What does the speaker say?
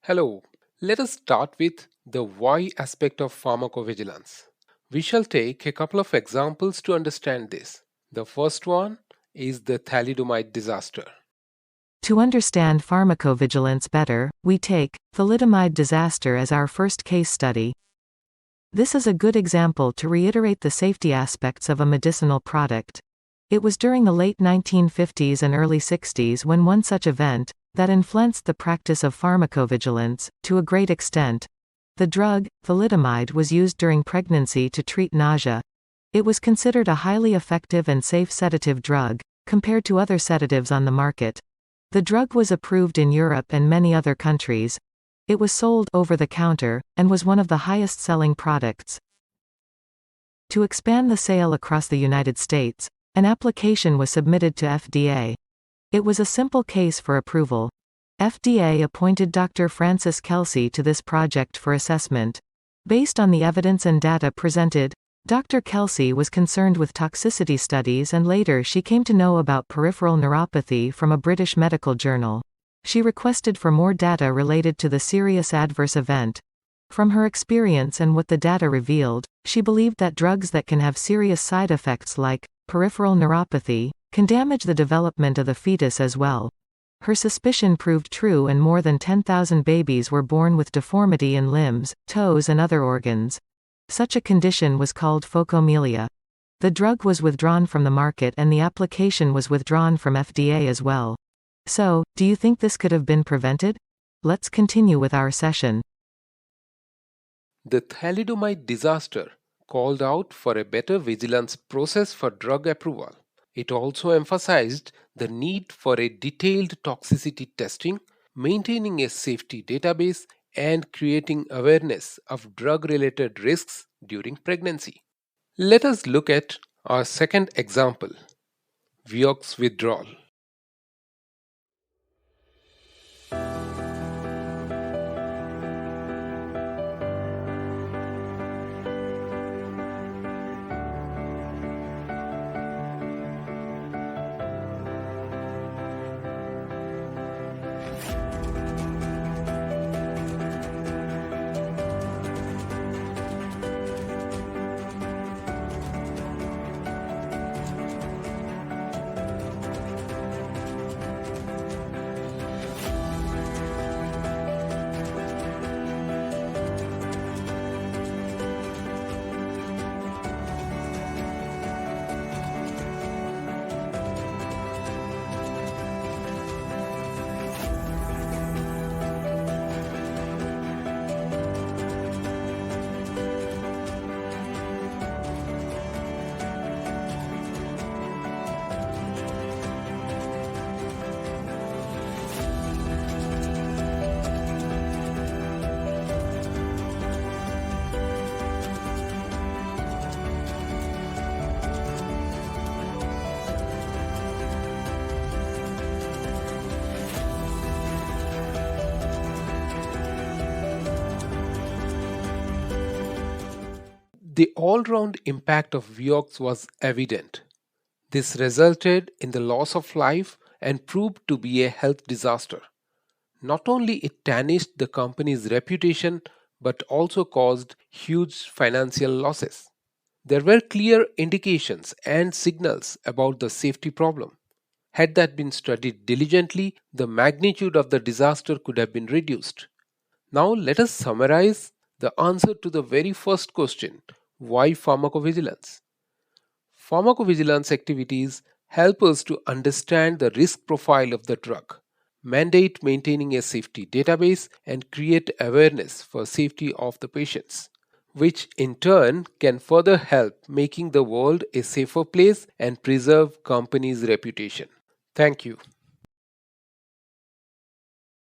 Hello, let us start with the why aspect of pharmacovigilance. We shall take a couple of examples to understand this. The first one is the thalidomide disaster. To understand pharmacovigilance better, we take thalidomide disaster as our first case study. This is a good example to reiterate the safety aspects of a medicinal product. It was during the late 1950s and early 60s when one such event, that influenced the practice of pharmacovigilance, to a great extent. The drug, thalidomide, was used during pregnancy to treat nausea. It was considered a highly effective and safe sedative drug, compared to other sedatives on the market. The drug was approved in Europe and many other countries. It was sold over the counter, and was one of the highest selling products. To expand the sale across the United States, an application was submitted to FDA. It was a simple case for approval. FDA appointed Dr. Francis Kelsey to this project for assessment. Based on the evidence and data presented, Dr. Kelsey was concerned with toxicity studies, and later she came to know about peripheral neuropathy from a British medical journal. She requested for more data related to the serious adverse event. From her experience and what the data revealed, she believed that drugs that can have serious side effects like peripheral neuropathy can damage the development of the fetus as well. Her suspicion proved true, and more than 10,000 babies were born with deformity in limbs, toes and other organs. Such a condition was called phocomelia. The drug was withdrawn from the market, and the application was withdrawn from FDA as well. So, do you think this could have been prevented? Let's continue with our session. The thalidomide disaster called out for a better vigilance process for drug approval. It also emphasized the need for a detailed toxicity testing, maintaining a safety database, and creating awareness of drug-related risks during pregnancy. Let us look at our second example, Vioxx withdrawal. The all-round impact of Vioxx was evident. This resulted in the loss of life and proved to be a health disaster. Not only it tarnished the company's reputation, but also caused huge financial losses. There were clear indications and signals about the safety problem. Had that been studied diligently, the magnitude of the disaster could have been reduced. Now let us summarize the answer to the very first question: why pharmacovigilance? Pharmacovigilance activities help us to understand the risk profile of the drug, mandate maintaining a safety database, and create awareness for safety of the patients, which in turn can further help making the world a safer place and preserve companies' reputation. Thank you.